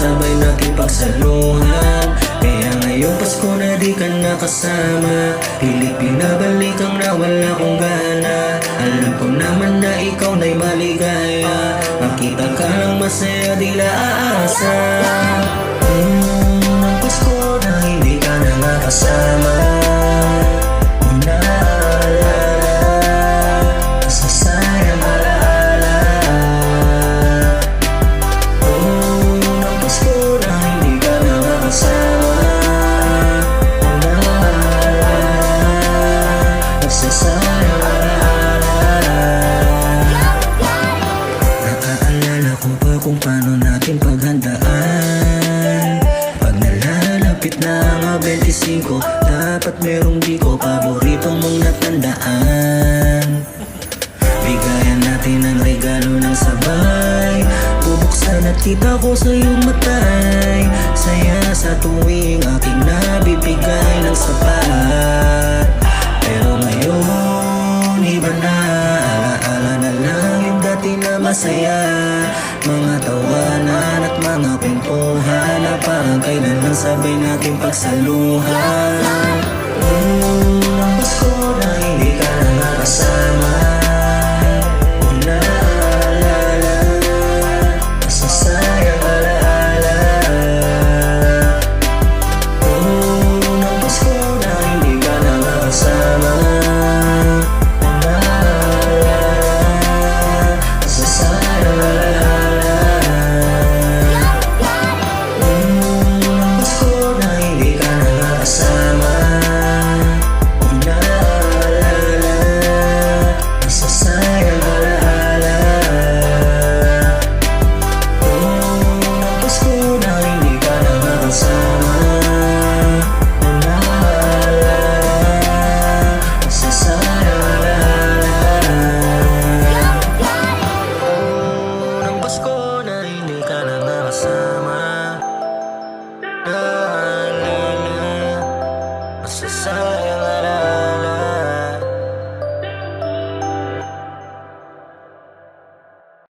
sabay natin pagsaluhan. Kaya ngayong Pasko na di ka nakasama, pilit binabalik ang nawala kong gana. Alam ko naman na ikaw na'y maligaya, makita ka lang masaya di laasa. Ng Pasko na hindi ka na nakasama, kung paano natin paghandaan. Pag nalalapit na ang 25, dapat merong di ko paborito mong natandaan. Bigayan natin ang regalo ng sabay, bubuksan at kita ko sa iyong matay. Saya sa tuwing aking nabibigay ng sapat. Pero ngayon iba na, alaala na lang yung dati na masaya. Mga tawanan at mga kwentuhan na parang kailan lang sabay natin pagsaluhan.